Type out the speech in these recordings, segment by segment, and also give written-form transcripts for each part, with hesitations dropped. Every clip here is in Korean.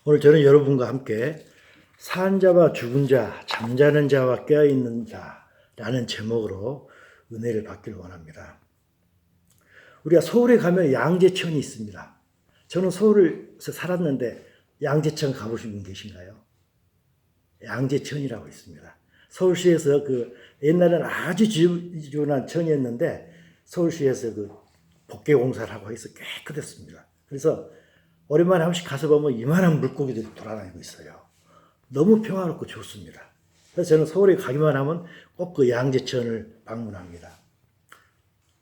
오늘 저는 여러분과 함께 산 자와 죽은 자, 잠자는 자와 깨어있는 자라는 제목으로 은혜를 받기를 원합니다. 우리가 서울에 가면 양재천이 있습니다. 저는 서울에서 살았는데 양재천 가보신 분 계신가요? 양재천이라고 있습니다. 서울시에서 옛날에는 아주 지저분한 천이었는데 서울시에서 복개 공사를 하고 해서 깨끗했습니다. 그래서 오랜만에 한 번씩 가서 보면 이만한 물고기들이 돌아다니고 있어요. 너무 평화롭고 좋습니다. 그래서 저는 서울에 가기만 하면 꼭 그 양재천을 방문합니다.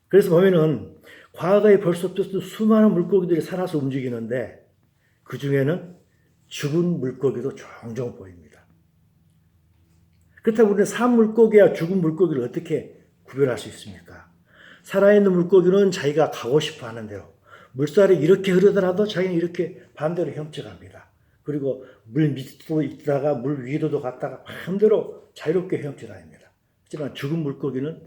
그래서 보면은 과거에 벌써부터 수많은 물고기들이 살아서 움직이는데 그 중에는 죽은 물고기도 종종 보입니다. 그렇다고 우리는 산 물고기와 죽은 물고기를 어떻게 구별할 수 있습니까? 살아있는 물고기는 자기가 가고 싶어 하는 대로, 물살이 이렇게 흐르더라도 자기는 이렇게 반대로 헤엄쳐갑니다. 그리고 물 밑으로 있다가 물 위로도 갔다가 마음대로 자유롭게 헤엄쳐 다닙니다. 하지만 죽은 물고기는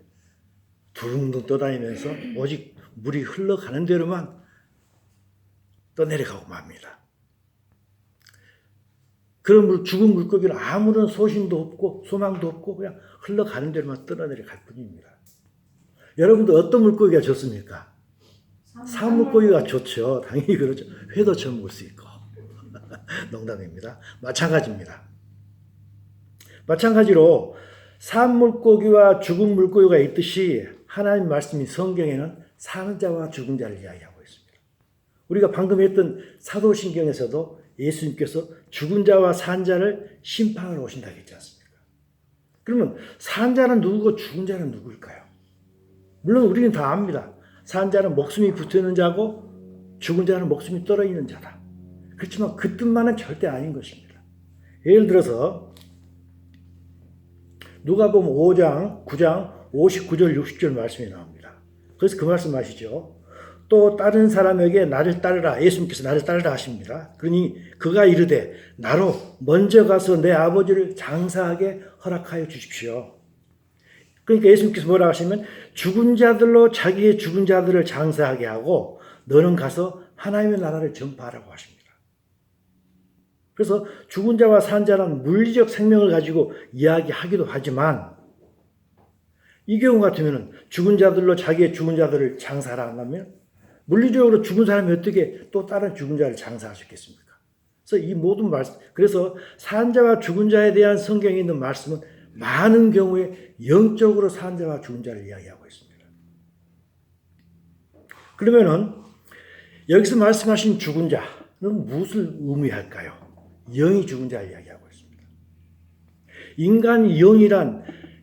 두릉둥 떠다니면서 오직 물이 흘러가는 대로만 떠내려가고 맙니다. 그런 죽은 물고기는 아무런 소신도 없고 소망도 없고 그냥 흘러가는 대로만 떠내려갈 뿐입니다. 여러분도 어떤 물고기가 좋습니까? 산 물고기가 좋죠. 당연히 그렇죠. 회도 처음 볼 수 있고. 농담입니다. 마찬가지입니다. 마찬가지로 산 물고기와 죽은 물고기가 있듯이 하나님 말씀이 성경에는 사는 자와 죽은 자를 이야기하고 있습니다. 우리가 방금 했던 사도신경에서도 예수님께서 죽은 자와 산 자를 심판하러 오신다고 했지 않습니까? 그러면 산 자는 누구고 죽은 자는 누구일까요? 물론 우리는 다 압니다. 산 자는 목숨이 붙어있는 자고 죽은 자는 목숨이 떨어지는 자다. 그렇지만 그 뜻만은 절대 아닌 것입니다. 예를 들어서 누가복음 5장, 9장 59절 60절 말씀이 나옵니다. 그래서 그 말씀 아시죠? 또 다른 사람에게 나를 따르라. 예수님께서 나를 따르라 하십니다. 그러니 그가 이르되 나로 먼저 가서 내 아버지를 장사하게 허락하여 주십시오. 그러니까 예수님께서 뭐라고 하시면 죽은 자들로 자기의 죽은 자들을 장사하게 하고 너는 가서 하나님의 나라를 전파하라고 하십니다. 그래서 죽은 자와 산 자는 물리적 생명을 가지고 이야기하기도 하지만 이 경우 같으면 죽은 자들로 자기의 죽은 자들을 장사하라 한다면 물리적으로 죽은 사람이 어떻게 또 다른 죽은 자를 장사할 수 있겠습니까? 그래서 이 모든 말씀, 그래서 산 자와 죽은 자에 대한 성경에 있는 말씀은 많은 경우에 영적으로 산 자와 죽은 자를 이야기하고 있습니다. 그러면은 여기서 말씀하신 죽은 자는 무엇을 의미할까요? 영이 죽은 자를 이야기하고 있습니다.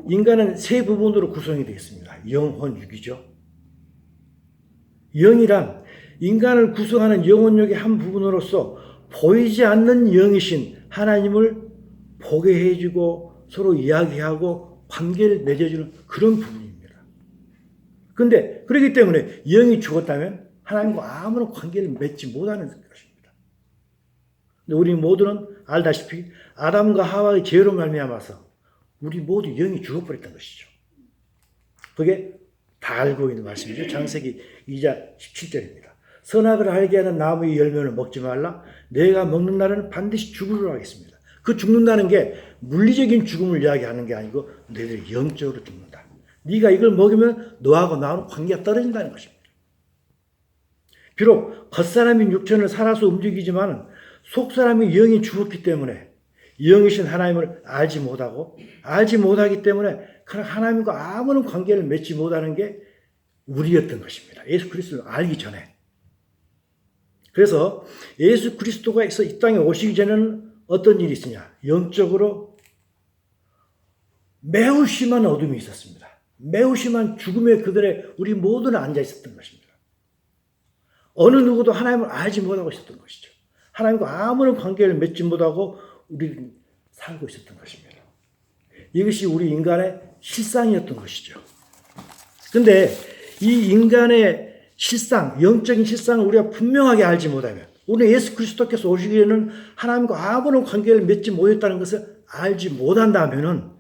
인간은 세 부분으로 구성이 되어 있습니다. 영혼, 육이죠. 영이란 인간을 구성하는 영혼력의 한 부분으로서 보이지 않는 영이신 하나님을 보게 해주고 서로 이야기하고 관계를 맺어주는 그런 부분입니다. 그런데 그렇기 때문에 영이 죽었다면 하나님과 아무런 관계를 맺지 못하는 것입니다. 우리 모두는 알다시피 아담과 하와의 죄로 말미암아서 우리 모두 영이 죽어버렸던 것이죠. 그게 다 알고 있는 말씀이죠. 창세기 2장 17절입니다. 선악을 알게 하는 나무의 열매를 먹지 말라. 내가 먹는 날에는 반드시 죽으리라 하겠습니다. 그 죽는다는 게 물리적인 죽음을 이야기하는 게 아니고 너희들이 영적으로 죽는다. 네가 이걸 먹으면 너하고 나하고 관계가 떨어진다는 것입니다. 비록 겉사람인 육천을 살아서 움직이지만 속사람이 영이 죽었기 때문에 영이신 하나님을 알지 못하기 때문에 하나님과 아무런 관계를 맺지 못하는 게 우리였던 것입니다. 예수 그리스도를 알기 전에. 그래서 예수 그리스도가 이 땅에 오시기 전에는 어떤 일이 있으냐? 영적으로 매우 심한 어둠이 있었습니다. 매우 심한 죽음의 그들에 우리 모두는 앉아 있었던 것입니다. 어느 누구도 하나님을 알지 못하고 있었던 것이죠. 하나님과 아무런 관계를 맺지 못하고 우리는 살고 있었던 것입니다. 이것이 우리 인간의 실상이었던 것이죠. 그런데 이 인간의 실상, 영적인 실상을 우리가 분명하게 알지 못하면 우리 예수 그리스도께서 오시기에는 하나님과 아무런 관계를 맺지 못했다는 것을 알지 못한다면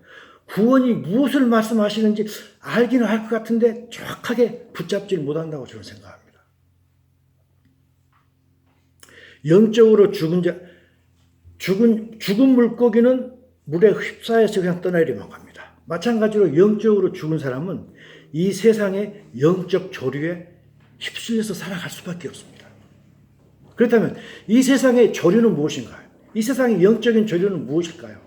구원이 무엇을 말씀하시는지 알기는 할 것 같은데 정확하게 붙잡지를 못한다고 저는 생각합니다. 영적으로 죽은 자, 죽은 물고기는 물에 휩싸여서 그냥 떠내리만 갑니다. 마찬가지로 영적으로 죽은 사람은 이 세상의 영적 조류에 휩쓸려서 살아갈 수밖에 없습니다. 그렇다면 이 세상의 조류는 무엇인가요? 이 세상의 영적인 조류는 무엇일까요?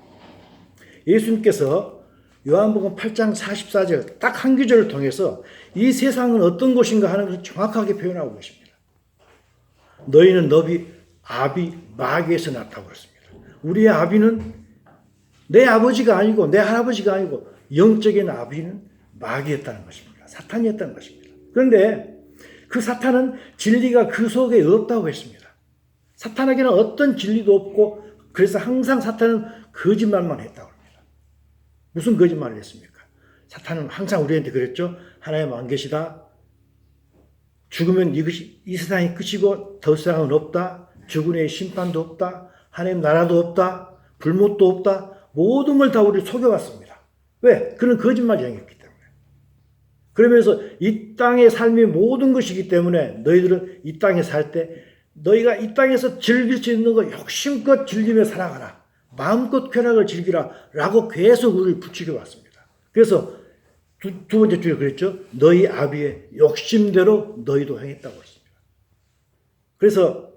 예수님께서 요한복음 8장 44절 딱 한 구절을 통해서 이 세상은 어떤 곳인가 하는 것을 정확하게 표현하고 계십니다. 너희는 너희 아비 마귀에서 났다고 그랬습니다. 우리의 아비는 내 아버지가 아니고 내 할아버지가 아니고 영적인 아비는 마귀였다는 것입니다. 사탄이었다는 것입니다. 그런데 그 사탄은 진리가 그 속에 없다고 했습니다. 사탄에게는 어떤 진리도 없고 그래서 항상 사탄은 거짓말만 했다고 합니다. 무슨 거짓말을 했습니까? 사탄은 항상 우리한테 그랬죠. 하나님 안 계시다. 죽으면 이것이 이 세상이 끝이고 더 이상은 없다. 죽은의 심판도 없다. 하나님 나라도 없다. 불못도 없다. 모든 걸 다 우리를 속여왔습니다. 왜? 그런 거짓말이 행했기 때문에. 그러면서 이 땅의 삶이 모든 것이기 때문에 너희들은 이 땅에 살 때 너희가 이 땅에서 즐길 수 있는 거 욕심껏 즐기며 살아가라. 마음껏 쾌락을 즐기라. 라고 계속 우리를 부추겨 왔습니다. 그래서 두 번째 주에 그랬죠. 너희 아비의 욕심대로 너희도 행했다고 했습니다. 그래서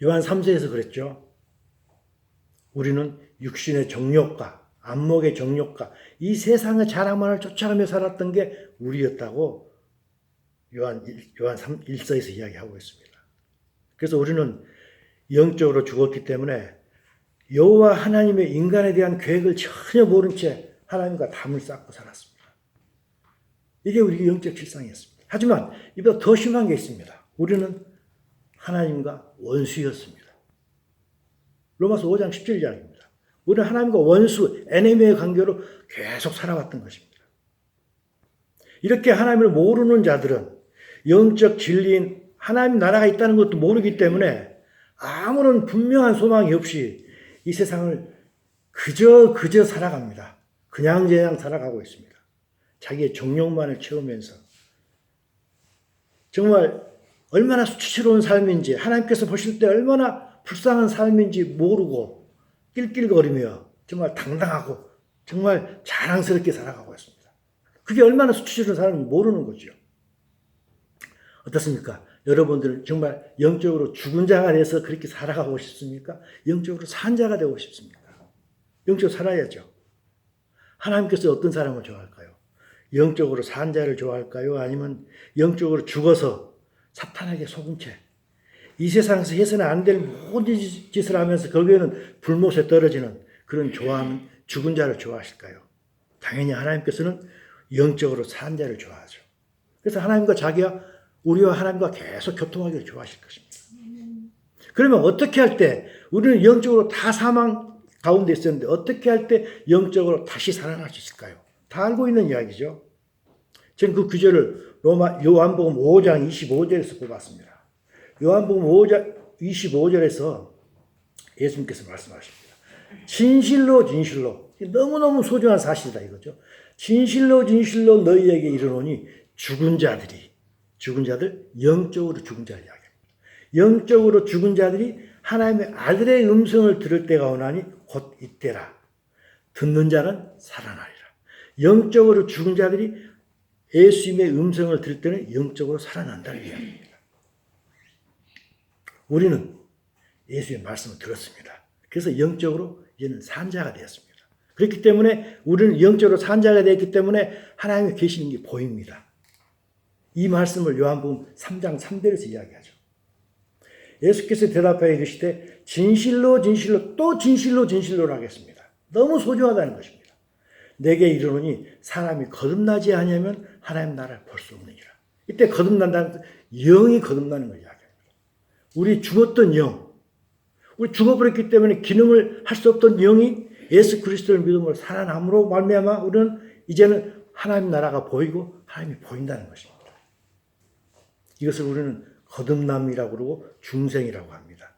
요한 3세에서 그랬죠. 우리는 육신의 정욕과 안목의 정욕과 이 세상의 자랑만을 쫓아가며 살았던 게 우리였다고 요한 1서에서 이야기하고 있습니다. 그래서 우리는 영적으로 죽었기 때문에 여호와 하나님의 인간에 대한 계획을 전혀 모른 채 하나님과 담을 쌓고 살았습니다. 이게 우리의 영적 실상이었습니다. 하지만 이보다 더 심한 게 있습니다. 우리는 하나님과 원수였습니다. 로마서 5장 17절 이야기입니다. 우리는 하나님과 원수, 에네미의 관계로 계속 살아왔던 것입니다. 이렇게 하나님을 모르는 자들은 영적 진리인 하나님 나라가 있다는 것도 모르기 때문에 아무런 분명한 소망이 없이 이 세상을 그저 살아갑니다. 그냥 살아가고 있습니다. 자기의 정욕만을 채우면서 정말 얼마나 수치스러운 삶인지 하나님께서 보실 때 얼마나 불쌍한 삶인지 모르고 낄낄거리며 정말 당당하고 정말 자랑스럽게 살아가고 있습니다. 그게 얼마나 수치스러운 삶인지 모르는 거죠. 어떻습니까? 여러분들은 정말 영적으로 죽은 자가 돼서 그렇게 살아가고 싶습니까? 영적으로 산 자가 되고 싶습니까? 영적으로 살아야죠. 하나님께서 어떤 사람을 좋아할까요? 영적으로 산 자를 좋아할까요? 아니면 영적으로 죽어서 사탄에게 속은 채 이 세상에서 해서는 안 될 모든 짓을 하면서 거기에는 불못에 떨어지는 그런 좋아하는 죽은 자를 좋아하실까요? 당연히 하나님께서는 영적으로 산 자를 좋아하죠. 그래서 하나님과 우리와 하나님과 계속 교통하기를 좋아하실 것입니다. 그러면 어떻게 할 때 우리는 영적으로 다 사망 가운데 있었는데 어떻게 할 때 영적으로 다시 살아날 수 있을까요? 다 알고 있는 이야기죠. 저는 그 구절을 요한복음 5장 25절에서 뽑았습니다. 요한복음 5장 25절에서 예수님께서 말씀하십니다. 진실로 너무너무 소중한 사실이다 이거죠. 진실로 너희에게 이르노니 죽은 자들 영적으로 죽은 자를 이야기합니다. 영적으로 죽은 자들이 하나님의 아들의 음성을 들을 때가 오나니 곧 이때라. 듣는 자는 살아나리라. 영적으로 죽은 자들이 예수님의 음성을 들을 때는 영적으로 살아난다는 이야기입니다. 우리는 예수의 말씀을 들었습니다. 그래서 영적으로 이제는 산 자가 되었습니다. 그렇기 때문에 우리는 영적으로 산 자가 되었기 때문에 하나님이 계시는 게 보입니다. 이 말씀을 요한복음 3장 3절에서 이야기하죠. 예수께서 대답하여 이르시되 진실로 또 진실로 하겠습니다. 너무 소중하다는 것입니다. 내게 이르노니 사람이 거듭나지 아니하면 하나님 나라를 볼 수 없느니라. 이때 거듭난다는 것은 영이 거듭나는 걸 이야기합니다. 우리 죽었던 영, 우리 죽어버렸기 때문에 기능을 할 수 없던 영이 예수 그리스도를 믿음으로 살아남으로 말미암아 우리는 이제는 하나님 나라가 보이고 하나님이 보인다는 것입니다. 이것을 우리는 거듭남이라고 그러고 중생이라고 합니다.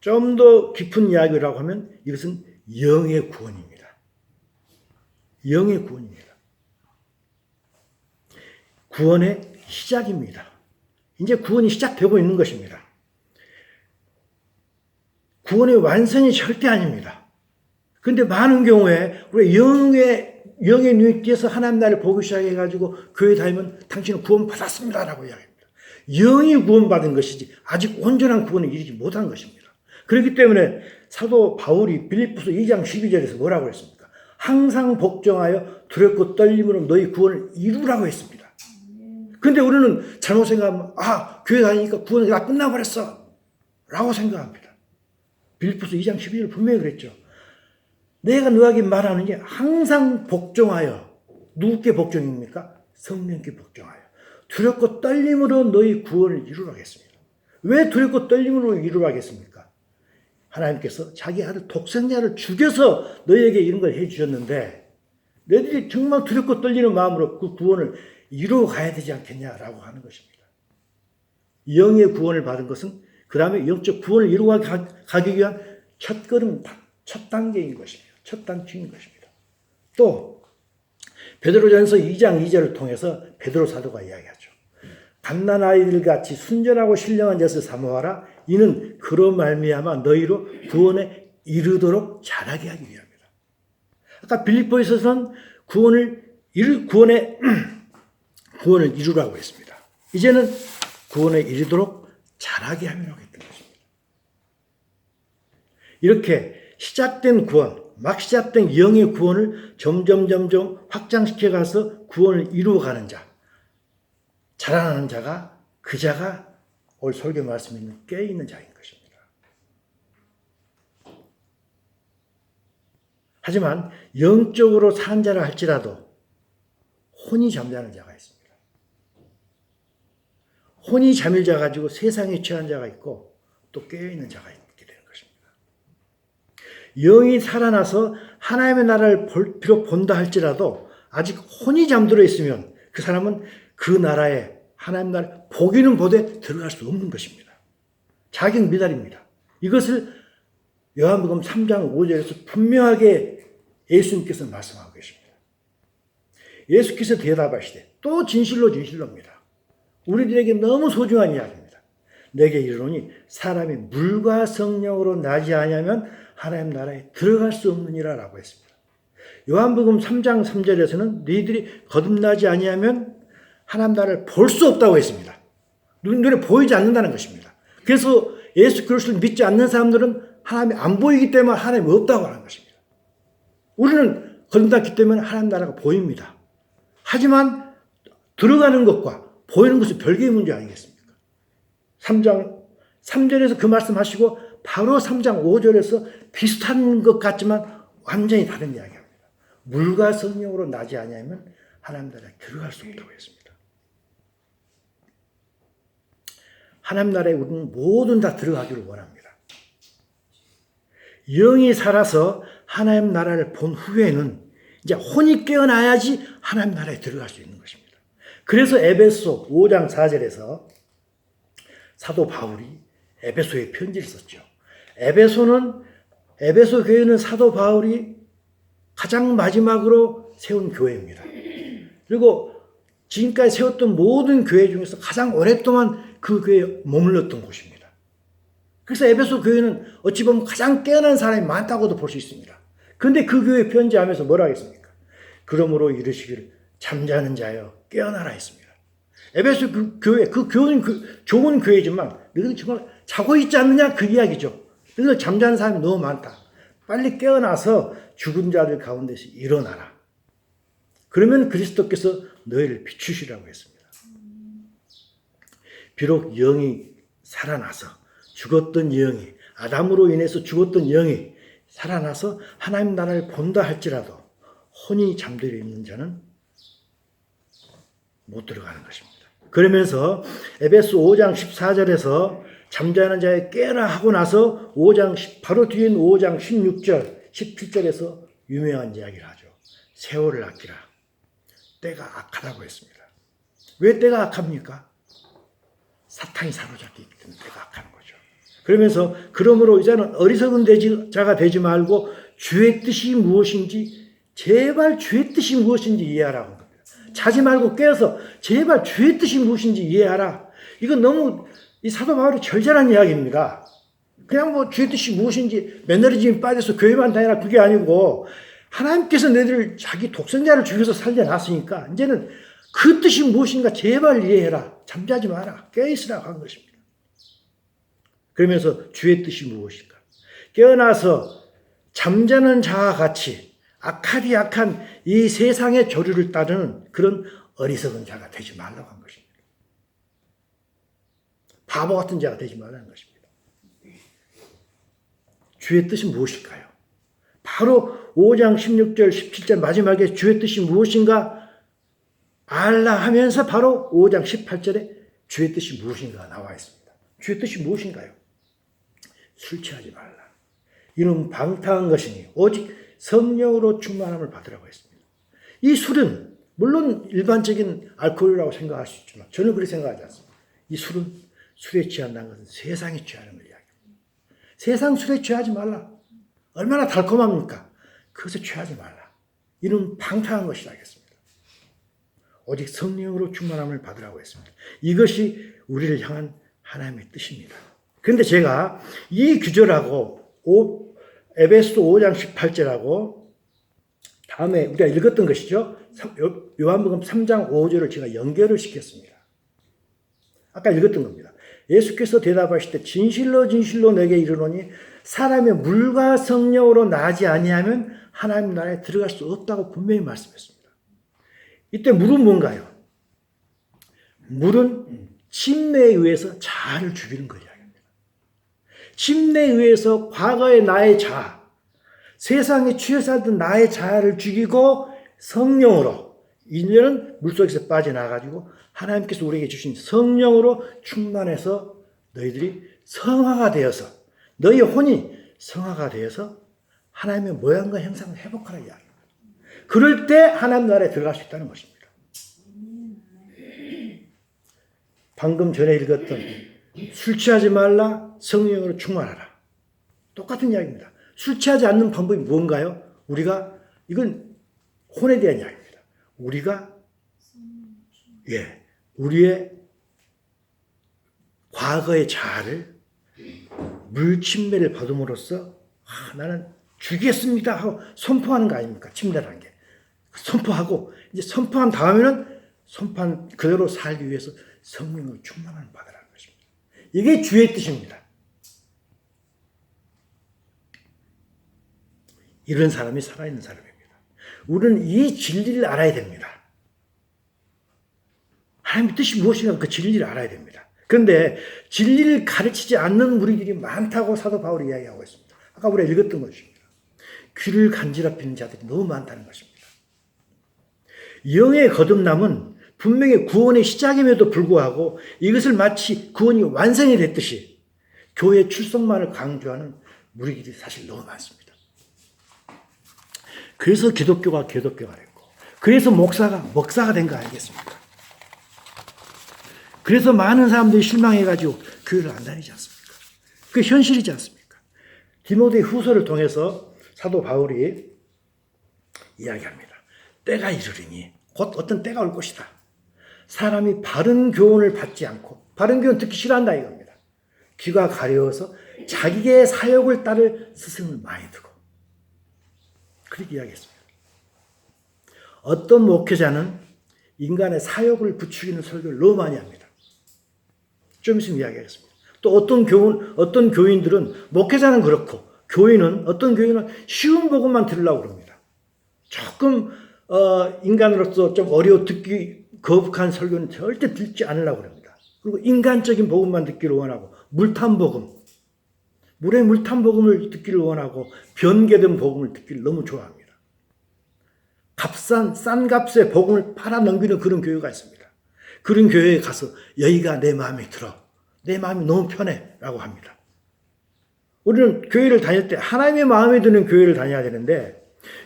좀 더 깊은 이야기라고 하면 이것은 영의 구원입니다. 영의 구원입니다. 구원의 시작입니다. 이제 구원이 시작되고 있는 것입니다. 구원의 완성이 절대 아닙니다. 그런데 많은 경우에 우리 영의 눈이 띄어서 하나님 나라를 보기 시작해가지고 교회 다니면 당신은 구원 받았습니다라고 이야기합니다. 영이 구원받은 것이지 아직 온전한 구원에 이르지 못한 것입니다. 그렇기 때문에 사도 바울이 빌립보서 2장 12절에서 뭐라고 했습니까? 항상 복종하여 두렵고 떨림으로 너희 구원을 이루라고 했습니다. 근데 우리는 잘못 생각하면 교회 다니니까 구원이 다 끝나버렸어 라고 생각합니다. 빌립보서 2장 12절 분명히 그랬죠. 내가 너에게 말하는 게 항상 복종하여, 누구께 복종입니까? 성령께 복종하여 두렵고 떨림으로 너희 구원을 이루라고 했습니다. 왜 두렵고 떨림으로 이루라고 했습니까? 하나님께서 자기 아들 독생자를 죽여서 너희에게 이런 걸 해주셨는데 너희들이 정말 두렵고 떨리는 마음으로 그 구원을 이루어 가야 되지 않겠냐라고 하는 것입니다. 영의 구원을 받은 것은 그 다음에 영적 구원을 이루어 가기 위한 첫 걸음, 첫 단계인 것입니다. 첫 단추인 것입니다. 또 베드로전서 2장 2절을 통해서 베드로 사도가 이야기하죠. 갓난아이들 같이 순전하고 신령한 것을 사모하라. 이는 그로 말미암아 너희로 구원에 이르도록 자라게 하기 위함이다. 아까 빌립보에서는 구원을 이루라고 했습니다. 이제는 구원에 이르도록 자라게 하려고 했던 것입니다. 이렇게 시작된 구원, 막 시작된 영의 구원을 점점 확장시켜 가서 구원을 이루어가는 자, 자라나는 자가 그 자가 오늘 설교 말씀에 있는 깨어있는 자인 것입니다. 하지만 영적으로 산 자라 할지라도 혼이 잠자는 자가 있습니다. 혼이 잠일 자 가지고 세상에 취한 자가 있고 또 깨어있는 자가 있게 되는 것입니다. 영이 살아나서 하나님의 나라를 비록 본다 할지라도 아직 혼이 잠들어 있으면 그 사람은 그 나라에 하나님 나라 보기는 보되 들어갈 수 없는 것입니다. 자격 미달입니다. 이것을 요한복음 3장 5절에서 분명하게 예수님께서 말씀하고 계십니다. 예수께서 대답하시되 또 진실로입니다. 우리들에게 너무 소중한 이야기입니다. 내게 이르노니 사람이 물과 성령으로 나지 아니하면 하나님 나라에 들어갈 수 없느니라 라고 했습니다. 요한복음 3장 3절에서는 너희들이 거듭나지 아니하면 하나님 나라를 볼 수 없다고 했습니다. 눈에 보이지 않는다는 것입니다. 그래서 예수 그리스도를 믿지 않는 사람들은 하나님이 안 보이기 때문에 하나님이 없다고 하는 것입니다. 우리는 거듭났기 때문에 하나님 나라가 보입니다. 하지만 들어가는 것과 보이는 것은 별개의 문제 아니겠습니까? 3장 3절에서 그 말씀하시고 바로 3장 5절에서 비슷한 것 같지만 완전히 다른 이야기합니다. 물과 성령으로 나지 아니하면 하나님 나라에 들어갈 수 없다고 했습니다. 하나님 나라에 우리는 모든 다 들어가기를 원합니다. 영이 살아서 하나님 나라를 본 후에는 이제 혼이 깨어나야지 하나님 나라에 들어갈 수 있는 것입니다. 그래서 에베소 5장 4절에서 사도 바울이 에베소에 편지를 썼죠. 에베소 교회는 사도 바울이 가장 마지막으로 세운 교회입니다. 그리고 지금까지 세웠던 모든 교회 중에서 가장 오랫동안 그 교회에 머물렀던 곳입니다. 그래서 에베소 교회는 어찌 보면 가장 깨어난 사람이 많다고도 볼 수 있습니다. 그런데 그 교회 편지하면서 뭐라 하겠습니까? 그러므로 이르시기를 잠자는 자여 깨어나라 했습니다. 에베소 교회는 좋은 교회지만 너희들 정말 자고 있지 않느냐 그 이야기죠. 너희들 잠자는 사람이 너무 많다. 빨리 깨어나서 죽은 자들 가운데서 일어나라. 그러면 그리스도께서 너희를 비추시라고 했습니다. 비록 영이 살아나서 죽었던 영이 아담으로 인해서 죽었던 영이 살아나서 하나님 나라를 본다 할지라도 혼이 잠들어 있는 자는 못 들어가는 것입니다. 그러면서 에베소 5장 14절에서 잠자는 자에 깨라 하고 나서 바로 뒤에 있는 5장 16절, 17절에서 유명한 이야기를 하죠. 세월을 아끼라. 때가 악하다고 했습니다. 왜 때가 악합니까? 사탄이 사로잡기 때문에 때가 악한 거죠. 그러면서 그러므로 이제는 어리석은 자가 되지 말고 주의 뜻이 무엇인지 제발 주의 뜻이 무엇인지 이해하라고 합니다. 자지 말고 깨어서 제발 주의 뜻이 무엇인지 이해하라. 이건 너무 이 사도 바울이 절절한 이야기입니다. 그냥 뭐 주의 뜻이 무엇인지 매너리즘에 빠져서 교회만 다니라 그게 아니고 하나님께서 너희들 자기 독생자를 죽여서 살려놨으니까 이제는 그 뜻이 무엇인가 제발 이해해라. 잠자지 마라. 깨어있으라고 한 것입니다. 그러면서 주의 뜻이 무엇인가. 깨어나서 잠자는 자와 같이 악하디 악한 이 세상의 조류를 따르는 그런 어리석은 자가 되지 말라고 한 것입니다. 바보 같은 자가 되지 말라는 것입니다. 주의 뜻이 무엇일까요? 바로 5장 16절 17절 마지막에 주의 뜻이 무엇인가 알라 하면서 바로 5장 18절에 주의 뜻이 무엇인가 나와 있습니다. 주의 뜻이 무엇인가요? 술 취하지 말라. 이는 방탕한 것이니 오직 성령으로 충만함을 받으라고 했습니다. 이 술은 물론 일반적인 알코올이라고 생각할 수 있지만 저는 그렇게 생각하지 않습니다. 이 술은 술에 취한다는 것은 세상에 취하는 걸 이야기합니다. 세상 술에 취하지 말라. 얼마나 달콤합니까? 그것에 취하지 말라. 이는 방탕한 것이라 했습니다. 오직 성령으로 충만함을 받으라고 했습니다. 이것이 우리를 향한 하나님의 뜻입니다. 그런데 제가 이 규절하고 에베소서 5장 18절하고 다음에 우리가 읽었던 것이죠. 요한복음 3장 5절을 제가 연결을 시켰습니다. 아까 읽었던 겁니다. 예수께서 대답하실 때 진실로 진실로 내게 이르노니 사람의 물과 성령으로 나지 아니하면 하나님 나라에 들어갈 수 없다고 분명히 말씀했습니다. 이때 물은 뭔가요? 물은 침례에 의해서 자아를 죽이는 거 이야기입니다. 침례에 의해서 과거의 나의 자아, 세상에 취해 살던 나의 자아를 죽이고 성령으로 이제는 물속에서 빠져나가지고 하나님께서 우리에게 주신 성령으로 충만해서 너희들이 성화가 되어서 너희의 혼이 성화가 되어서 하나님의 모양과 형상을 회복하라 이야기입니다. 그럴 때 하나님 나라에 들어갈 수 있다는 것입니다. 방금 전에 읽었던 술 취하지 말라 성령으로 충만하라. 똑같은 이야기입니다. 술 취하지 않는 방법이 뭔가요? 이건 혼에 대한 이야기입니다. 우리의 과거의 자아를 물침례를 받음으로써 나는 죽이겠습니다 하고 선포하는 거 아닙니까? 침례라는 게. 선포하고 이제 선포한 다음에는 선포한 그대로 살기 위해서 성령으로 충만함을 받으라는 것입니다. 이게 주의 뜻입니다. 이런 사람이 살아있는 사람입니다. 우리는 이 진리를 알아야 됩니다. 하나님의 뜻이 무엇인가 그 진리를 알아야 됩니다. 그런데 진리를 가르치지 않는 무리들이 많다고 사도 바울이 이야기하고 있습니다. 아까 우리가 읽었던 것입니다. 귀를 간지럽히는 자들이 너무 많다는 것입니다. 영의 거듭남은 분명히 구원의 시작임에도 불구하고 이것을 마치 구원이 완성이 됐듯이 교회 출석만을 강조하는 무리들이 사실 너무 많습니다. 그래서 기독교가 됐고 그래서 목사가 된 거 아니겠습니까? 그래서 많은 사람들이 실망해가지고 교회를 안 다니지 않습니까? 그게 현실이지 않습니까? 디모데 후서를 통해서 사도 바울이 이야기합니다. 때가 이르리니 곧 어떤 때가 올 것이다. 사람이 바른 교훈을 받지 않고 바른 교훈 듣기 싫어한다 이겁니다. 귀가 가려워서 자기의 사욕을 따를 스승을 많이 두고 그렇게 이야기했습니다. 어떤 목회자는 인간의 사욕을 부추기는 설교를 너무 많이 합니다. 좀 있으면 이야기하겠습니다. 또 어떤 교인들은 목회자는 그렇고 어떤 교인은 쉬운 복음만 들으려고 그럽니다. 조금 인간으로서 좀 어려워 듣기 거북한 설교는 절대 듣지 않으려고 합니다. 그리고 인간적인 복음만 듣기를 원하고 물탄 복음, 물에 물탄 복음을 듣기를 원하고 변개된 복음을 듣기를 너무 좋아합니다. 싼 값에 복음을 팔아 넘기는 그런 교회가 있습니다. 그런 교회에 가서 여기가 내 마음에 들어. 내 마음이 너무 편해. 라고 합니다. 우리는 교회를 다닐 때 하나님의 마음에 드는 교회를 다녀야 되는데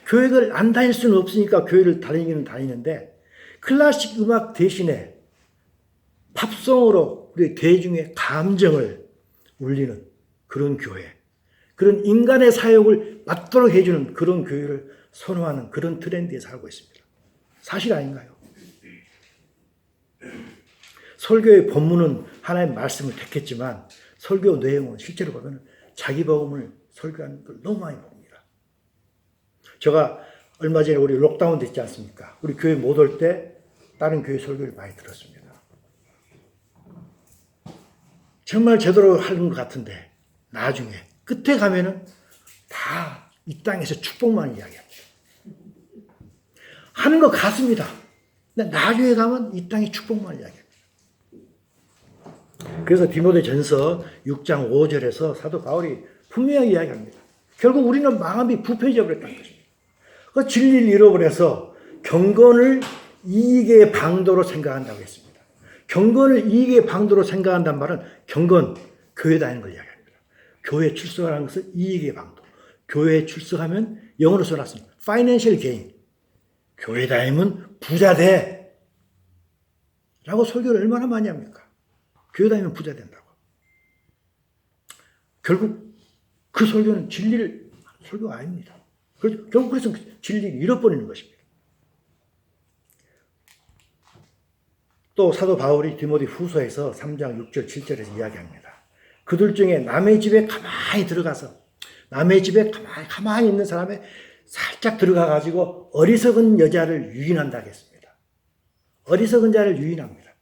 교회를 안 다닐 수는 없으니까 교회를 다니는데 클래식 음악 대신에 팝송으로 우리 대중의 감정을 울리는 그런 교회, 그런 인간의 사역을 맞도록 해주는 그런 교회를 선호하는 그런 트렌드에 살고 있습니다. 사실 아닌가요? 설교의 본문은 하나님의 말씀을 택했지만 설교 내용은 실제로 보면 자기 복음을 설교하는 걸 너무 많이 봅니다. 제가 얼마 전에 우리 록다운 됐지 않습니까? 우리 교회 못 올 때 다른 교회 설교를 많이 들었습니다. 정말 제대로 하는 것 같은데 나중에 끝에 가면은 다 이 땅에서 축복만 이야기합니다. 하는 것 같습니다. 근데 나중에 가면 이 땅의 축복만 이야기합니다. 그래서 디모데전서 6장 5절에서 사도 바울이 분명히 이야기합니다. 결국 우리는 마음이 부패져 버렸다는 것입니다. 그 진리를 잃어버려서 경건을 이익의 방도로 생각한다고 했습니다. 경건을 이익의 방도로 생각한다는 말은 경건, 교회 다니는 걸 이야기합니다. 교회 출석하는 것은 이익의 방도. 교회에 출석하면 영어로 써놨습니다. Financial gain. 교회 다니면 부자 돼. 라고 설교를 얼마나 많이 합니까? 교회 다니면 부자 된다고. 결국 그 설교는 진리를 설교가 아닙니다. 결국 그래서 진리를 잃어버리는 것입니다. 또 사도 바울이 디모데 후서에서 3장 6절 7절에서 이야기합니다. 그들 중에 남의 집에 가만히 들어가서 남의 집에 가만히 있는 사람에 살짝 들어가가지고 어리석은 여자를 유인한다고 했습니다. 어리석은 자를 유인합니다.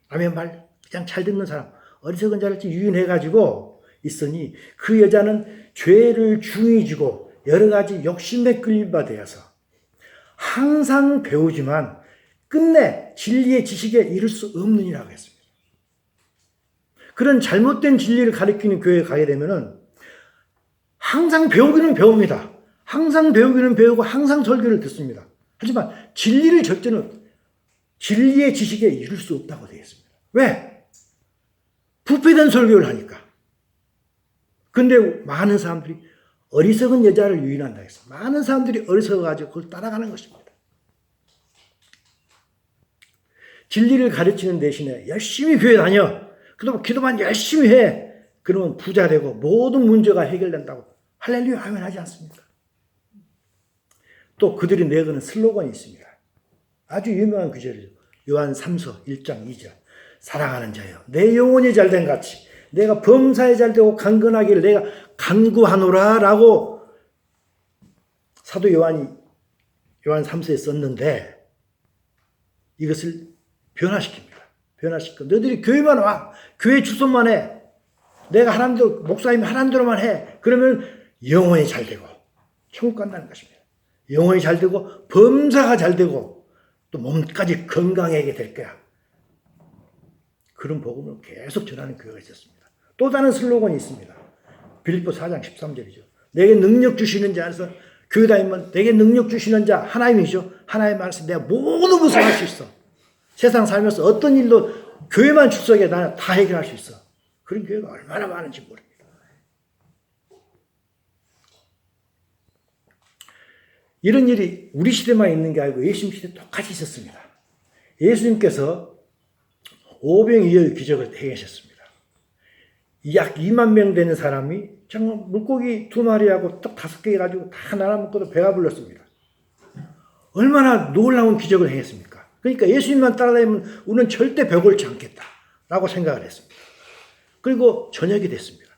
남의 말 그냥 잘 듣는 사람 어리석은 자를 유인해가지고 있으니 그 여자는 죄를 중히 지고 여러 가지 욕심에 끌린 바 되어서 항상 배우지만 끝내 진리의 지식에 이를 수 없느니라고 했습니다. 그런 잘못된 진리를 가리키는 교회에 가게 되면은 항상 배우기는 배웁니다. 항상 배우기는 배우고 항상 설교를 듣습니다. 하지만 진리를 절대는 진리의 지식에 이룰 수 없다고 되어 있습니다. 왜? 부패된 설교를 하니까. 근데 많은 사람들이 어리석은 여자를 유인한다 해서 많은 사람들이 어리석어가지고 그걸 따라가는 것입니다. 진리를 가르치는 대신에 열심히 교회 다녀. 그동안 기도만 열심히 해. 그러면 부자 되고 모든 문제가 해결된다고 할렐루야 아멘 하지 않습니까? 또 그들이 내거는 슬로건이 있습니다. 아주 유명한 구절이죠. 요한 3서 1장 2절. 사랑하는 자여 내 영혼이 잘된 같이 내가 범사에 잘되고 강건하기를 내가 간구하노라 라고 사도 요한이 요한 3서에 썼는데 이것을 변화시킵니다. 변화시켜. 너희들이 교회만 와. 교회 주소만 해. 내가 하나님대로 목사님이 하나님대로만 해. 그러면 영혼이 잘 되고 천국 간다는 것입니다. 영혼이 잘 되고 범사가 잘 되고 또 몸까지 건강하게 될 거야. 그런 복음을 계속 전하는 교회가 있었습니다. 또 다른 슬로건이 있습니다. 빌립보 4장 13절이죠. 내게 능력 주시는 자에서 교회 다니면 내게 능력 주시는 자 하나님이죠. 하나님 말씀 내가 모든 것을 할 수 있어. 세상 살면서 어떤 일도 교회만 출석해 나는 다 해결할 수 있어. 그런 교회가 얼마나 많은지 모릅니다. 이런 일이 우리 시대만 있는 게 아니고 예수님 시대 똑같이 있었습니다. 예수님께서 오병이어의 기적을 행하셨습니다. 약 2만 명 되는 사람이 정말 물고기 2마리하고 떡 5개 가지고 다 나눠 먹고도 배가 불렀습니다. 얼마나 놀라운 기적을 행했습니까? 그러니까 예수님만 따라다니면 우리는 절대 배고프지 않겠다라고 생각을 했습니다. 그리고 저녁이 됐습니다.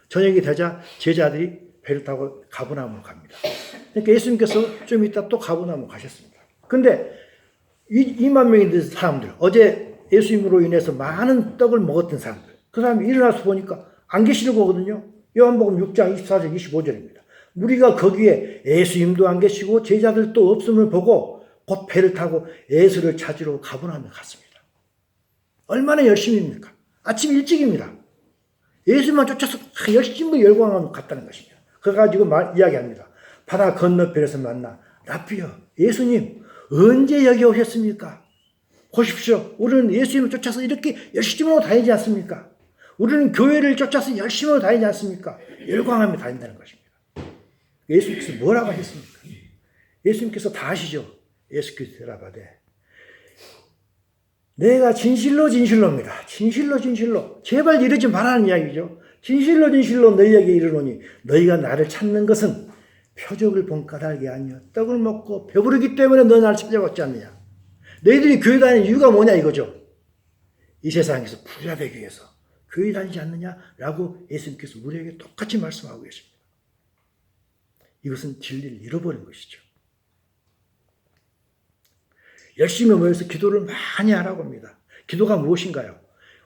저녁이 되자 제자들이 배를 타고 가버나움으로 갑니다. 그러니까 예수님께서 좀 이따 또 가버나움으로 가셨습니다. 근데 2만 명이 된 사람들, 어제 예수님으로 인해서 많은 떡을 먹었던 사람들, 그 사람이 일어나서 보니까 안 계시는 거거든요. 요한복음 6장 24절 25절입니다. 우리가 거기에 예수님도 안 계시고 제자들도 없음을 보고 곧 배를 타고 예수를 찾으러 가버나움에 갔습니다. 얼마나 열심입니까? 아침 일찍입니다. 예수만 쫓아서 열심히 열광하며 갔다는 것입니다. 그래가지고 이야기합니다. 바다 건너편에서 만나 라피어 예수님 언제 여기 오셨습니까? 보십시오. 우리는 예수님을 쫓아서 이렇게 열심히 다니지 않습니까? 우리는 교회를 쫓아서 열심히 다니지 않습니까? 열광하며 다닌다는 것입니다. 예수님께서 뭐라고 하셨습니까? 예수님께서 다 아시죠? 예수께서 대답하되 내가 진실로 진실로입니다. 진실로 진실로 제발 이러지 말라는 이야기죠. 진실로 진실로 너희에게 이르노니 너희가 나를 찾는 것은 표적을 본 까닭이 아니요 떡을 먹고 배부르기 때문에 너 나를 찾아왔지 않느냐. 너희들이 교회 다니는 이유가 뭐냐 이거죠. 이 세상에서 부자 되기 위해서 교회 다니지 않느냐라고 예수님께서 우리에게 똑같이 말씀하고 계십니다. 이것은 진리를 잃어버린 것이죠. 열심히 모여서 기도를 많이 하라고 합니다. 기도가 무엇인가요?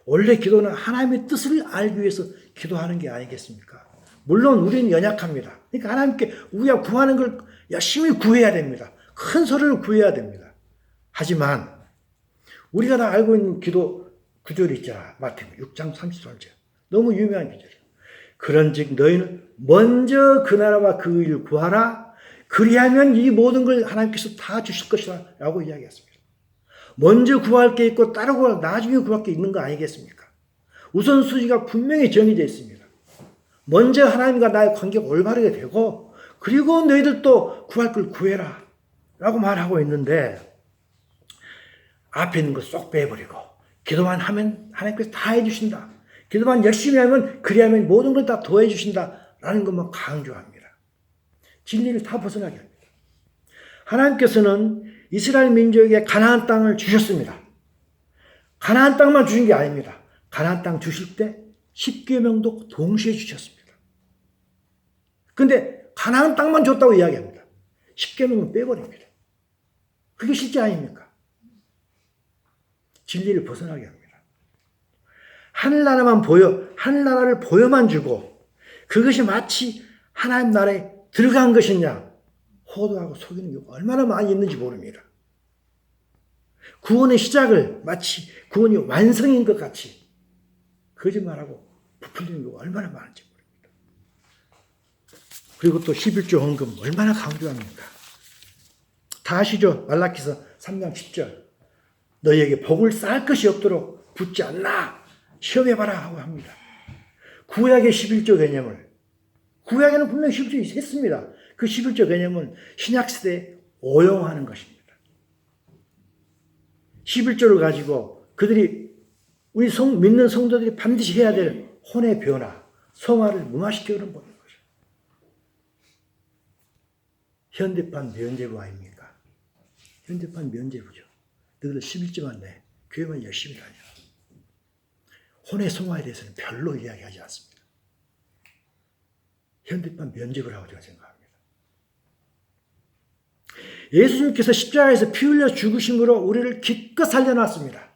원래 기도는 하나님의 뜻을 알기 위해서 기도하는 게 아니겠습니까? 물론 우리는 연약합니다. 그러니까 하나님께 우리가 구하는 걸 열심히 구해야 됩니다. 큰 소리를 구해야 됩니다. 하지만 우리가 다 알고 있는 기도 구절이 있잖아. 마태복음 6장 33절. 너무 유명한 구절이에요. 그런즉 너희는 먼저 그 나라와 그 일을 구하라. 그리하면 이 모든 걸 하나님께서 다 주실 것이다 라고 이야기했습니다. 먼저 구할 게 있고 따르고 나중에 구할 게 있는 거 아니겠습니까? 우선순위가 분명히 정해져 있습니다. 먼저 하나님과 나의 관계가 올바르게 되고 그리고 너희들도 구할 걸 구해라 라고 말하고 있는데 앞에 있는 거 쏙 빼버리고 기도만 하면 하나님께서 다 해주신다. 기도만 열심히 하면 그리하면 모든 걸 다 도와해 주신다라는 것만 강조합니다. 진리를 다 벗어나게 합니다. 하나님께서는 이스라엘 민족에게 가나안 땅을 주셨습니다. 가나안 땅만 주신 게 아닙니다. 가나안 땅 주실 때 10계명도 동시에 주셨습니다. 그런데 가나안 땅만 줬다고 이야기합니다. 10계명은 빼버립니다. 그게 실제 아닙니까? 진리를 벗어나게 합니다. 하늘나라를 보여만 주고 그것이 마치 하나님 나라에 들어간 것이냐 호도하고 속이는 경우가 얼마나 많이 있는지 모릅니다. 구원의 시작을 마치 구원이 완성인 것 같이 거짓말하고 부풀리는 경우가 얼마나 많은지 모릅니다. 그리고 또 11조 헌금 얼마나 강조합니까? 다 아시죠? 말라기서 3장 10절 너희에게 복을 쌓을 것이 없도록 붙지 않나 시험해봐라 하고 합니다. 구약의 11조 개념을 구약에는 분명히 11조 있습니다. 그 11조 개념은 신약시대에 오용하는 것입니다. 11조를 가지고 그들이 우리 믿는 성도들이 반드시 해야 될 혼의 변화, 성화를 무마시키려는 보는 거죠. 현대판 면죄부 아닙니까? 현대판 면죄부죠. 너희들 11조만 내. 교회만 열심히 다녀. 혼의 성화에 대해서는 별로 이야기하지 않습니다. 현대판 면죄부라고 제가 생각합니다. 예수님께서 십자가에서 피 흘려 죽으심으로 우리를 기껏 살려놨습니다.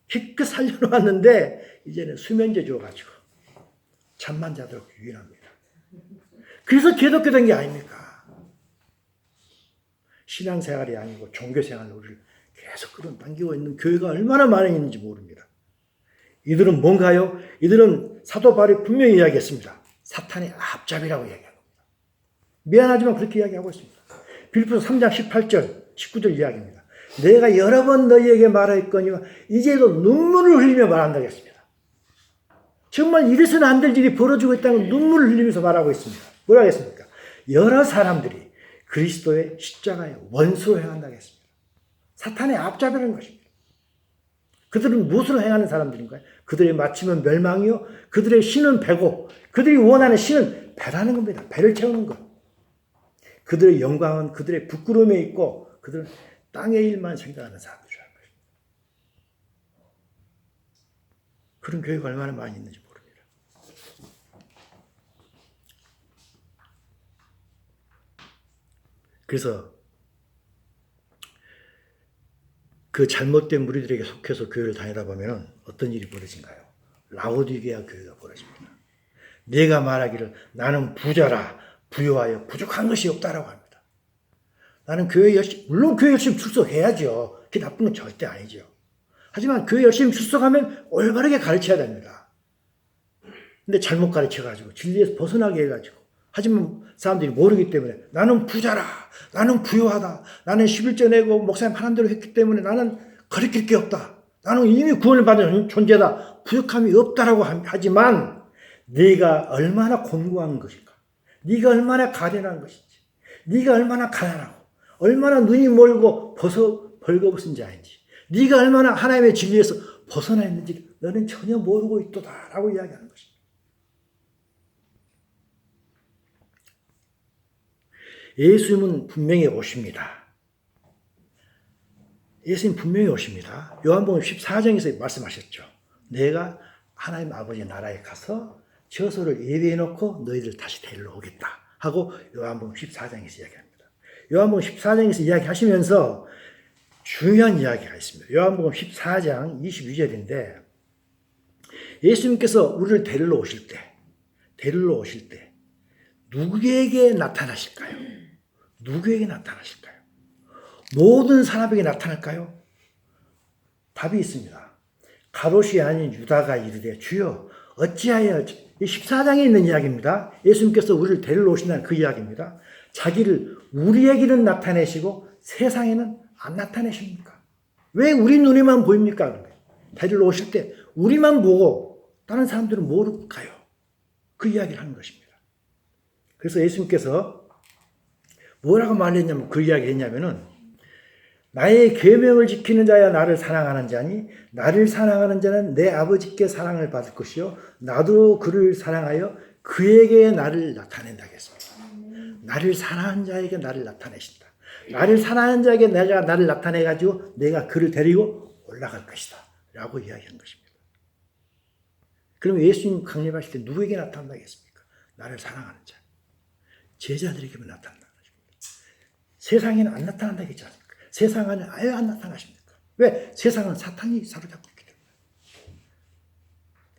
기껏 살려놨는데 이제는 수면제 줘가지고 잠만 자도록 유인합니다. 그래서 개독교 된 게 아닙니까? 신앙생활이 아니고 종교생활로 우리를 계속 끌어당기고 있는 교회가 얼마나 많이 있는지 모릅니다. 이들은 뭔가요? 이들은 사도 바울이 분명히 이야기했습니다. 사탄의 앞잡이라고 이야기합니다. 미안하지만 그렇게 이야기하고 있습니다. 빌립보서 3장 18절, 19절 이야기입니다. 내가 여러 번 너희에게 말하였거니와 이제도 눈물을 흘리며 말한다고 했습니다. 정말 이래서는 안 될 일이 벌어지고 있다는 눈물을 흘리면서 말하고 있습니다. 뭐라고 했습니까? 여러 사람들이 그리스도의 십자가의 원수로 행한다고 했습니다. 사탄의 앞잡이라는 것입니다. 그들은 무엇으로 행하는 사람들인가요? 그들의 마침은 멸망이요. 그들의 신은 배고 그들이 원하는 신은 배라는 겁니다. 배를 채우는 것. 그들의 영광은 그들의 부끄러움에 있고 그들은 땅의 일만 생각하는 사람들이라는 것입니다. 그런 교회가 얼마나 많이 있는지 모릅니다. 그래서 그 잘못된 무리들에게 속해서 교회를 다니다 보면 어떤 일이 벌어진가요? 라오디게아 교회가 벌어집니다. 내가 말하기를 나는 부자라 부유하여 부족한 것이 없다라고 합니다. 나는 교회 열심히, 물론 교회 열심히 출석해야죠. 그게 나쁜 건 절대 아니죠. 하지만 교회 열심히 출석하면 올바르게 가르쳐야 됩니다. 근데 잘못 가르쳐가지고 진리에서 벗어나게 해가지고 하지만 사람들이 모르기 때문에 나는 부자라, 나는 부유하다, 나는 11조 내고 목사님 하는 대로 했기 때문에 나는 가르칠 게 없다, 나는 이미 구원을 받은 존재다, 부족함이 없다라고 하지만 네가 얼마나 곤고한 것인가, 네가 얼마나 가련한 것인지, 네가 얼마나 가난하고 얼마나 눈이 멀고 벌거벗은지 아닌지, 네가 얼마나 하나님의 진리에서 벗어나 있는지 너는 전혀 모르고 있도다라고 이야기하는 것입니다. 예수님은 분명히 오십니다. 예수님 분명히 오십니다. 요한복음 14장에서 말씀하셨죠. 내가 하나님 아버지 나라에 가서 처소를 예비해 놓고 너희들 다시 데리러 오겠다 하고 요한복음 14장에서 이야기합니다. 요한복음 14장에서 이야기하시면서 중요한 이야기가 있습니다. 요한복음 14장 22절인데 예수님께서 우리를 데리러 오실 때 누구에게 나타나실까요? 누구에게 나타나실까요? 모든 사람에게 나타날까요? 답이 있습니다. 가롯이 아닌 유다가 이르되 주여 어찌하여 14장에 있는 이야기입니다. 예수님께서 우리를 데리러 오신다는 그 이야기입니다. 자기를 우리에게는 나타내시고 세상에는 안 나타내십니까? 왜 우리 눈에만 보입니까? 데리러 오실 때 우리만 보고 다른 사람들은 모르고 가요. 그 이야기를 하는 것입니다. 그래서 예수님께서 뭐라고 말했냐면 그 이야기 했냐면은 나의 계명을 지키는 자야 나를 사랑하는 자니 나를 사랑하는 자는 내 아버지께 사랑을 받을 것이요 나도 그를 사랑하여 그에게 나를 나타낸다 했습니다. 나를 사랑하는 자에게 나를 나타내신다. 나를 사랑하는 자에게 내가 나를 나타내 가지고 내가 그를 데리고 올라갈 것이다 라고 이야기한 것입니다. 그럼 예수님 강림하실 때 누구에게 나타난다겠습니까? 나를 사랑하는 자 제자들에게만 나타난다는 것입니다. 세상에는 안 나타난다 했지 않습니까? 세상에는 아예 안 나타나십니까? 왜? 세상은 사탄이 사로잡고 있기 때문에.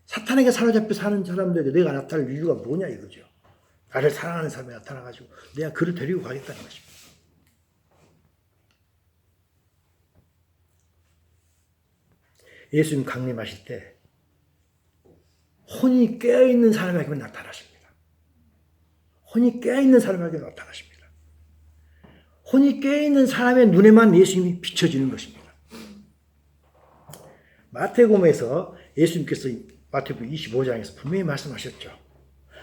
사탄에게 사로잡혀 사는 사람들에게 내가 나타날 이유가 뭐냐 이거죠. 나를 사랑하는 사람이 나타나가지고 내가 그를 데리고 가겠다는 것입니다. 예수님 강림하실 때 혼이 깨어있는 사람에게만 나타나십니다. 혼이 깨어있는 사람에게 나타나십니다. 혼이 깨어있는 사람의 눈에만 예수님이 비춰지는 것입니다. 마태복음에서 예수님께서 마태복음 25장에서 분명히 말씀하셨죠.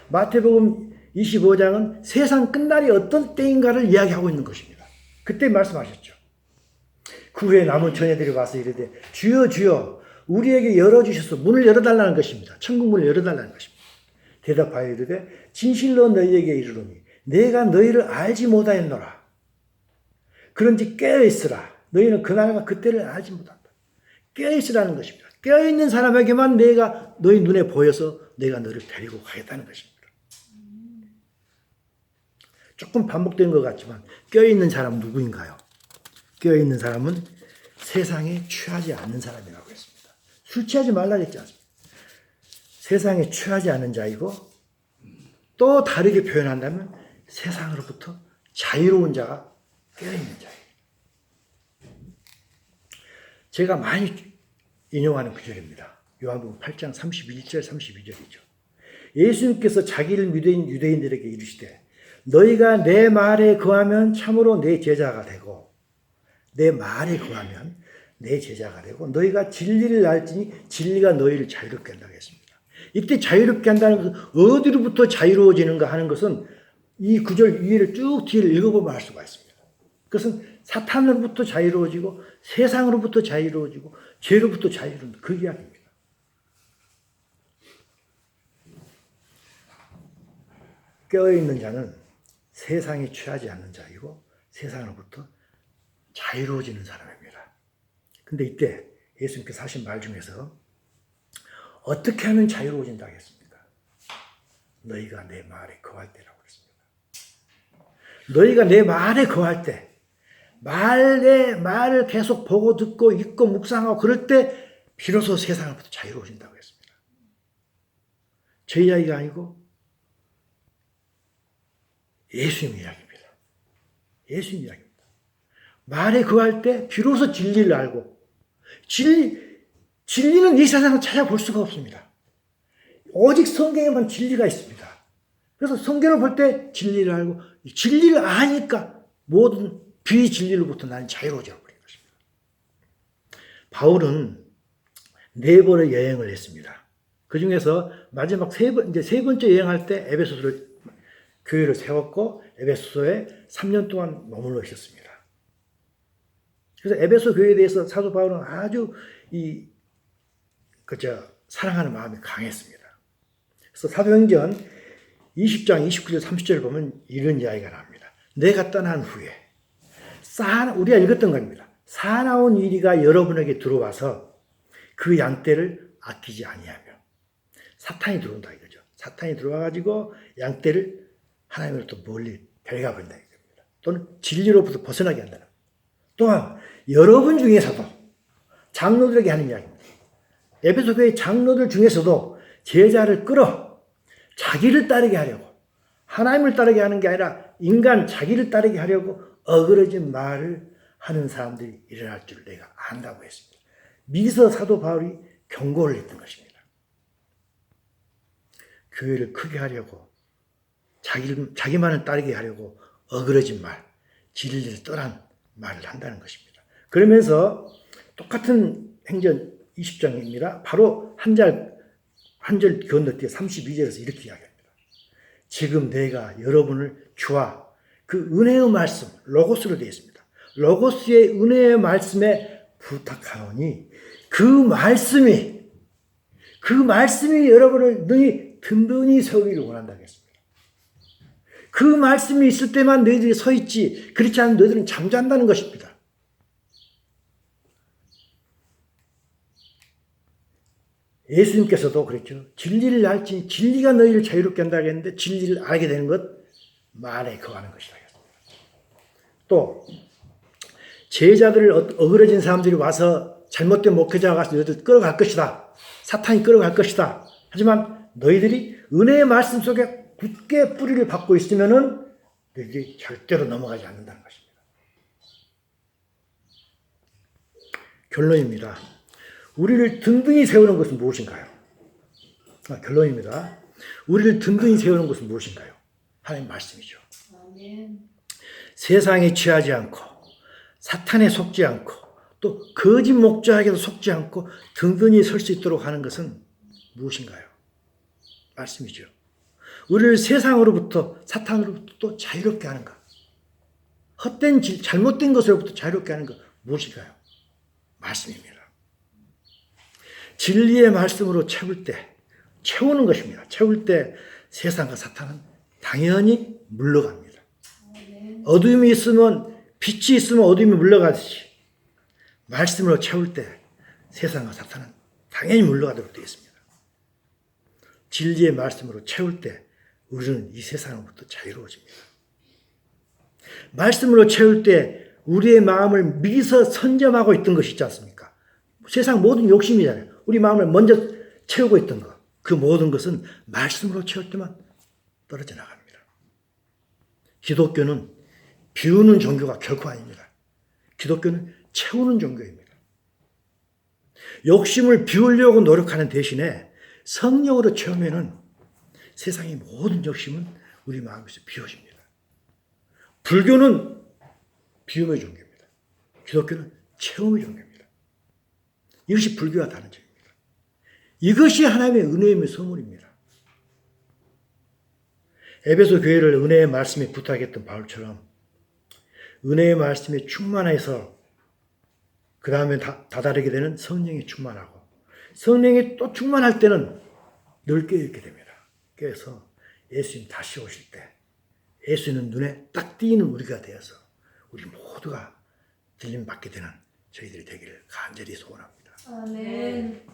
마태복음 25장은 세상 끝날이 어떤 때인가를 이야기하고 있는 것입니다. 그때 말씀하셨죠. 그 후에 남은 처녀들이 와서 이르되 주여 주여 우리에게 열어주셔서 문을 열어달라는 것입니다. 천국 문을 열어달라는 것입니다. 대답하여 이르되 진실로 너희에게 이르노니 내가 너희를 알지 못하였노라. 그런지 깨어있으라. 너희는 그날과 그때를 알지 못한다. 깨어있으라는 것입니다. 깨어있는 사람에게만 내가 너희 눈에 보여서 내가 너를 데리고 가겠다는 것입니다. 조금 반복된 것 같지만 깨어있는 사람은 누구인가요? 깨어있는 사람은 세상에 취하지 않는 사람이라고 했습니다. 술 취하지 말라고 했지 않습니까? 세상에 취하지 않는 자이고 또 다르게 표현한다면 세상으로부터 자유로운 자가 깨어있는 자예요. 제가 많이 인용하는 구절입니다. 요한복음 8장 31절 32절이죠. 예수님께서 자기를 믿은 유대인들에게 이르시되 너희가 내 말에 거하면 참으로 내 제자가 되고 내 말에 거하면 내 제자가 되고 너희가 진리를 알지니 진리가 너희를 자유롭게 한다고 했습니다. 이때 자유롭게 한다는 것은 어디로부터 자유로워지는가 하는 것은 이 구절 위를 쭉 뒤를 읽어보면 알 수가 있습니다. 그것은 사탄으로부터 자유로워지고 세상으로부터 자유로워지고 죄로부터 자유로운 그 이야기입니다. 깨어있는 자는 세상에 취하지 않는 자이고 세상으로부터 자유로워지는 사람입니다. 근데 이때 예수님께서 하신 말 중에서 어떻게 하면 자유로워진다 하겠습니까? 너희가 내 말에 거할 때라고 그랬습니다. 너희가 내 말에 거할 때 말을 계속 보고 듣고 읽고 묵상하고 그럴 때 비로소 세상으로부터 자유로워진다고 했습니다. 제 이야기가 아니고 예수님 이야기입니다. 예수님 이야기입니다. 말에 거할 때 비로소 진리를 알고 진리는 이 세상을 찾아볼 수가 없습니다. 오직 성경에만 진리가 있습니다. 그래서 성경을 볼 때 진리를 알고 진리를 아니까 모든 비진리로부터 나는 자유로워져 버린 것입니다. 바울은 4번의 여행을 했습니다. 그 중에서 마지막 세 번째 여행할 때 에베소서를 교회를 세웠고 에베소서에 3년 동안 머물러 있었습니다. 그래서 에베소 교회에 대해서 사도 바울은 아주 사랑하는 마음이 강했습니다. 그래서 사도행전 20장 29절 30절 보면 이런 이야기가 나옵니다. 내가 떠난 후에 우리가 읽었던 겁니다. 사나운 이리가 여러분에게 들어와서 그 양떼를 아끼지 아니하며 사탄이 들어온다 이거죠. 사탄이 들어와가지고 양떼를 하나님으로부터 멀리 데려가 버린다 이겁니다. 또는 진리로부터 벗어나게 한다는. 또한 여러분 중에서도 장로들에게 하는 이야기입니다. 에베소 교회 장로들 중에서도 제자를 끌어 자기를 따르게 하려고, 하나님을 따르게 하는 게 아니라 인간 자기를 따르게 하려고 어그러진 말을 하는 사람들이 일어날 줄 내가 안다고 했습니다. 미서 사도 바울이 경고를 했던 것입니다. 교회를 크게 하려고, 자기만을 따르게 하려고 어그러진 말, 진리를 떠난 말을 한다는 것입니다. 그러면서 똑같은 행전 20장입니다. 바로 한 절 건너뛰어 32절에서 이렇게 이야기합니다. 지금 내가 여러분을 주와 그 은혜의 말씀, 로고스로 되어 있습니다. 로고스의 은혜의 말씀에 부탁하오니 그 말씀이 여러분을 능히 든든히 세우기를 원한다고 했습니다. 그 말씀이 있을 때만 너희들이 서 있지, 그렇지 않으면 너희들은 잠잔다는 것입니다. 예수님께서도 그랬죠. 진리를 알지, 진리가 너희를 자유롭게 한다고 했는데 진리를 알게 되는 것, 말에 거하는 것이다. 또 제자들을 어그러진 사람들이 와서 잘못된 목회자가 와서 너희들 끌어갈 것이다. 사탄이 끌어갈 것이다. 하지만 너희들이 은혜의 말씀 속에 굳게 뿌리를 받고 있으면은 너희들이 절대로 넘어가지 않는다는 것입니다. 결론입니다. 우리를 든든히 세우는 것은 무엇인가요? 결론입니다. 우리를 든든히 세우는 것은 무엇인가요? 하나님 말씀이죠. 아멘. 세상에 취하지 않고 사탄에 속지 않고 또 거짓 목자에게도 속지 않고 든든히 설 수 있도록 하는 것은 무엇인가요? 말씀이죠. 우리를 세상으로부터 사탄으로부터 또 자유롭게 하는 것. 헛된 잘못된 것으로부터 자유롭게 하는 것 무엇일까요? 말씀입니다. 진리의 말씀으로 채우는 것입니다. 채울 때 세상과 사탄은 당연히 물러갑니다. 어둠이 있으면 빛이 있으면 어둠이 물러가듯이 말씀으로 채울 때 세상과 사탄은 당연히 물러가도록 되어 있습니다. 진리의 말씀으로 채울 때 우리는 이 세상으로부터 자유로워집니다. 말씀으로 채울 때 우리의 마음을 미서 선점하고 있던 것이 있지 않습니까? 세상 모든 욕심이잖아요. 우리 마음을 먼저 채우고 있던 것. 그 모든 것은 말씀으로 채울 때만 떨어져 나갑니다. 기독교는 비우는 종교가 결코 아닙니다. 기독교는 채우는 종교입니다. 욕심을 비우려고 노력하는 대신에 성령으로 채우면은 세상의 모든 욕심은 우리 마음에서 비워집니다. 불교는 비움의 종교입니다. 기독교는 채움의 종교입니다. 이것이 불교와 다른 점입니다. 이것이 하나님의 은혜의 선물입니다. 에베소 교회를 은혜의 말씀에 부탁했던 바울처럼 은혜의 말씀에 충만해서 그 다음에 다다르게 되는 성령이 충만하고 성령이 또 충만할 때는 늘 깨어있게 됩니다. 그래서 예수님 다시 오실 때 예수는 눈에 딱 띄는 우리가 되어서 우리 모두가 들림 받게 되는 저희들이 되기를 간절히 소원합니다. 아멘.